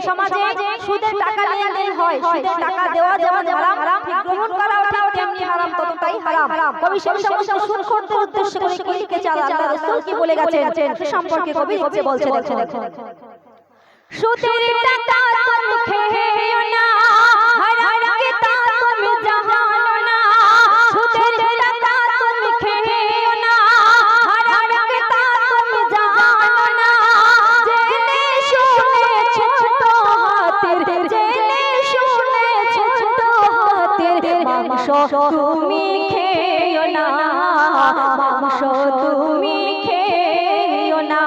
সমাজে সুদের টাকা লেনদেন হয়, সুদের টাকা দেওয়া যেমন হারাম, ঠিক গ্রহণ করাও ঠিক তেমনি হারাম, ততটাই হারাম। কবি সেই সমস্ত সুদখোরদের উদ্দেশ্য করে কি লিখেছে, আল্লাহ রাসূল কি বলে গেছেন সে সম্পর্কে কবি লিখছে, বলছে দেখো। সুদের টাকা তুমি খেও না, হারামকে তা তুমি জানো না। সুদের টাকা তুমি খেও না, হারামকে তা তুমি জানো না। জেনে শুনে ছোট হাতের, জেনে শুনে ছোট হাতের মাংস তুমি খেও না, মাংস তুমি খেও না।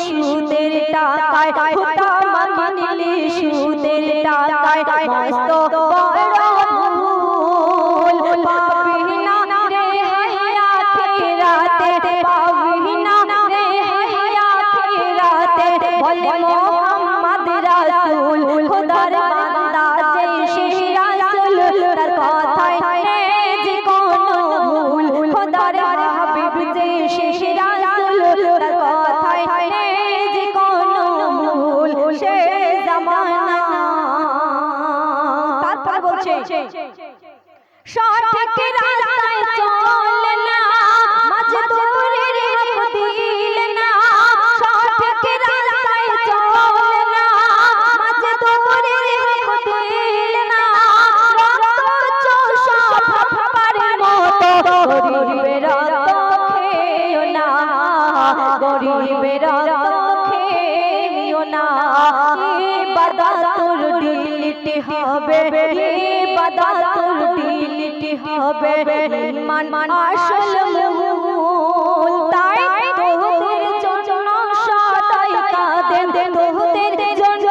সুদের টাকায়, খোদা মানলি সুদের টাকায় মস্ত বড় ভুল। পাবি না রে আখিরাতে, পাবি না রে আখিরাতে। বলে মুহাম্মদ রাসূল, খোদার বান্দা যে সেই রাসূল, তার কথায় নেই যে কোনো ভুল। খোদার হাবিব যে সেই রাসূল, তার কথায় নেই যে কোনো ভুল। সে জামানা তারপর বলছে সঠিক রাস্তায় চলে না, মাজদুরের হক দিলে না। সঠিক রাস্তায় চলে না, মাজদুরের হক দিলে না। রক্ত চোষা ভাবার মতো গরিবের রক্ত খেও না, গরিবের রক্ত খেও না। ইবাদতুর ডিলিট হবে, ইবাদতুর ডিলিট হবে। ঈমান আসল মূল, তাই তোদের জন্য সদাই কাঁদেন, তোদের জন্য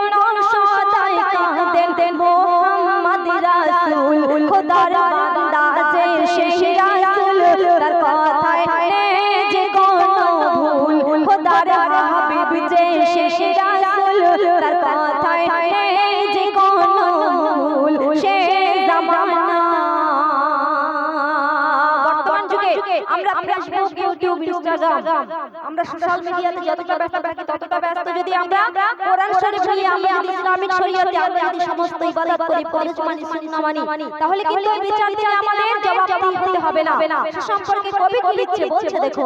সদাই কাঁদেন মুহাম্মদ রাসূল। খোদার বান্দা যে সেই রাসূল, তার কথায় নেই যে কোনো ভুল। খোদার হাবিব যে সেই রাসূল, তার কথায় নেই যে কোনো ভুল। সে জামানা বর্তমান যুগে আমরা ফেসবুক, ইউটিউব, ইনস্টাগ্রাম, আমরা সোশ্যাল মিডিয়াতে যতটা ব্যস্ত থাকি ততটা ব্যস্ত যদি আমরা কোরআন শরীফ নিয়ে, আমরা যদি ইসলামিক শরীয়তে আমরা যদি সমস্ত ইবাদত করি, ফরজ মানি, সুন্নাহ মানি, তাহলে কিন্তু এই বিচার দিনে আমাদের জবাবদিহি হতে হবে না। সে সম্পর্কে কবি কি লিখছে, বলছে দেখো।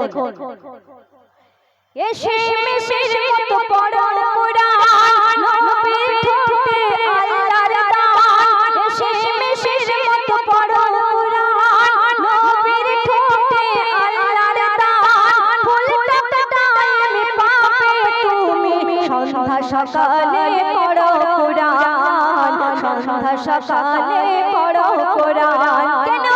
এসে মেশের মতো পড়ো কোরআন, নবীর ঠোঁটে আল্লাহর দান। এসে মেশের মতো পড়ো কোরআন, নবীর ঠোঁটে আল্লাহর দান। ফুলটা টাইমে পাবে তুমি, সন্ধ্যা সকালে পড়ো কোরআন, সন্ধ্যা সকালে পড়ো কোরআন। কেন?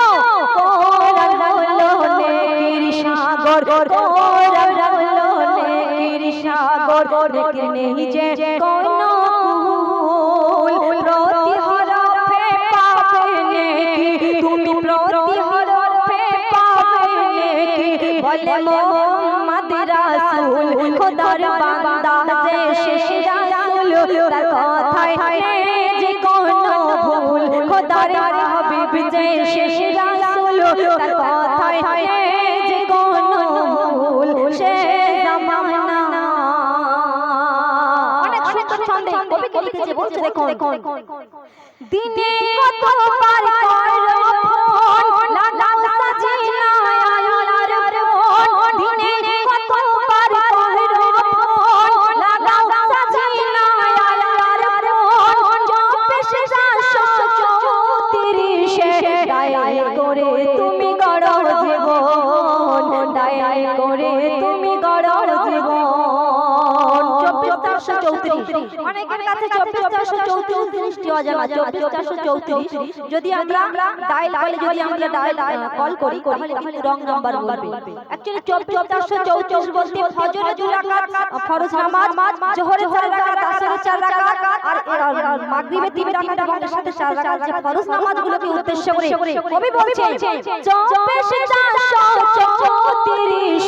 কোরআন হলো নেকির সাগর, কোরআন হলো নেকির সাগর। নেকি নেই যে কোনো কুল, প্রতি হরফে পাবে নেকি তুমি, প্রতি হরফে পাবে নেকি। বলে মুহাম্মদ রাসূল, খোদার বান্দা যে সেই রাসূল, তার কথায় নেই যে কোনো ভুল। খোদার হাবিব যে সেই রাসূল, তার কথায় নেই যে কোনো ভুল। সে জামানা অনেক সুন্দর ছন্দে কবি কি লিখেছে, বলছে দেখো। দিনে কতবার করো ফোন, লাগাও সাজিনা আল্লাহর ফোন। দিনে কতবার করো ফোন, লাগাও সাজিনা আল্লাহর ফোন। জপে সে 434 ডায়াল করে তুমি গড়ো জীবন, ডায়াল করে তুমি গড়ো জীবন। 24434, অনেকের কাছে 24434 জিনিসটি অজানা। 24434 যদি আমরা ডায়াল করি, যদি আমরা ডায়াল কল করি, তাহলে কিন্তু রং নাম্বার বলবে। অ্যাকচুয়ালি 24434 বলতে ফজরে 2 রাকাত ফরজ নামাজ, জোহরে 4 রাকাত, আসরে 4 রাকাত, আর মাগরিবে 3 রাকাত এবং এর সাথে 4 রাকাত যে ফরজ নামাজগুলোকে উদ্দেশ্য করে কবি বলছেন, জপে সে 434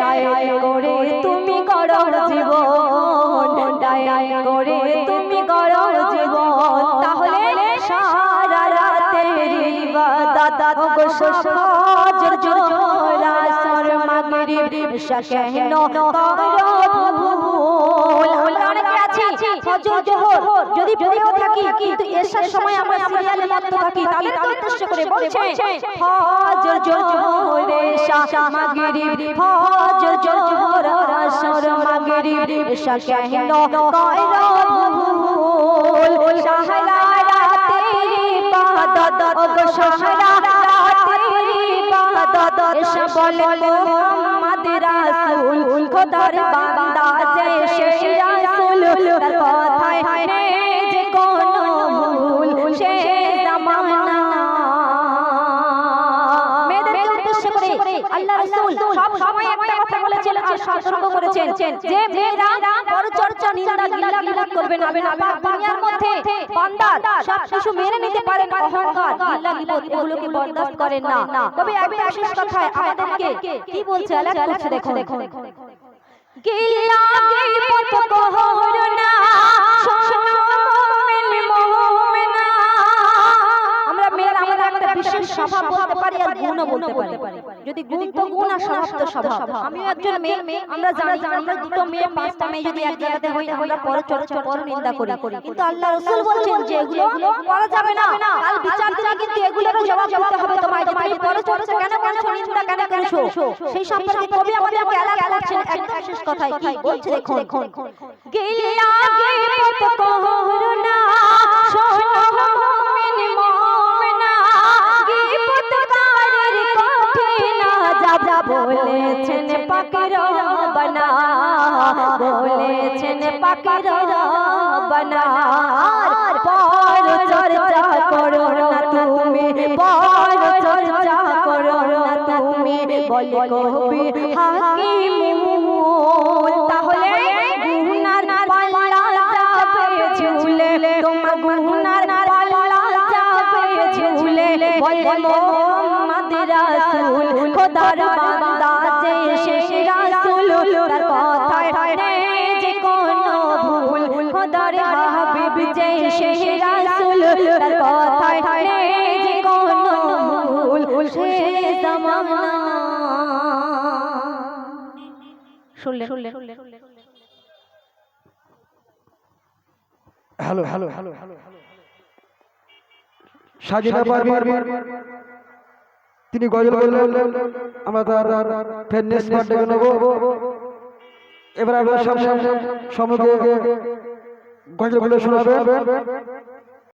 ডায়াল করে তুমি গড়ো জীবন, ডায়াল করে তুমি গড়ো জীবন। তাহলে সারা রাতের ইবাদত গো ফজর, জোহর, আসর, মাগরিব, ইশা কেন করো ভুল। অনেকে ফজর জোহর যদি পড়েও থাকি কিন্তু এশার সময় আমরা সিরিয়ালে মত্ত থাকি তাদের উদ্দেশ্য করে বলছে ফজর জোহর এশা মাগরিব ফজর জোহর আসর মাগরিব এশা কেন কয়রা ভুল সাহারা তেরি ইবাদত ও গো সাহারা তেরি ইবাদত এশা বলে মোহাম্মদ রাসূল খোদার বান্দা যে সে রাসূল তার কথায় নেই যে কোনো ভুল সে জামানা মেয়েদের উদ্দেশ্য করে আল্লাহ রাসূল সব সময় একটা কথা বলেছেন আর সতর্ক করেছেন যে মেয়েরা পরচর্চা নিন্দা গিল্লা করবে না দুনিয়ার মধ্যে বান্দা সব কিছু মেনে নিতে পারেন অহংকার গিল্লা এগুলোকে বরদাস্ত করেন না তবে একটা বিশেষ কথা আমাদেরকে কি বলছে আল্লাহ বলছে দেখো গিল্লা গিবত করো না শোনো মুমিন মুমিনা আমরা মেয়েরা আমাদের একটা বিশেষ স্বভাব বলতে পারি আর গুণও বলতে পারি যদি গুণ তো গুণ আর স্বভাব তো স্বভাব আমিও একজন মেয়ে আমরা জানি আমরা দুটো মেয়ে পাঁচটা মেয়ে যদি এক জায়গাতে হই আমরা পরচর্চা পরনিন্দা করি কিন্তু আল্লাহ রাসূল বলছেন যে এগুলো করা যাবে না কাল বিচার দিনে কিন্তু এগুলোরও জবাব দিতে হবে তোমায় যে তুমি পরচর্চা কেন করছো নিন্দা কেন করছো সেই সম্পর্কে কবি আমাদেরকে আলাপ করছেন একদম শেষ কথায় কি বলছে দেখুন গিল্লা গিবত করো না শোনো মুমিন মুমিনা গিবতকারীর কঠিন আযাব বলেছেন পাক রব্বানা বলেছেন পাক রব্বানা পরচর্চা করো না তুমি পরচর্চা করো না তুমি বলে কবি হাকিম তাহলে গুনার পাল্লা যাবে ঝুলে তোমার গুনার পাল্লা যাবে ঝুলে বলে মোহাম্মদ রাসূল খোদার বান্দা যে সে রাসূল তার কথায় নেই যে কোনো ভুল খোদার হাবিব যে সে রাসূল তার কথায় নেই যে কোনো ভুল সে জামানা শুনলে হ্যালো হ্যালো সাজিনা পারভিন তিনি গজল বললেন আমরা তার ফেরনেস পাঠ ডেকে নেব এবার আমরা সম্মুখে গজল বলে শোনাবেন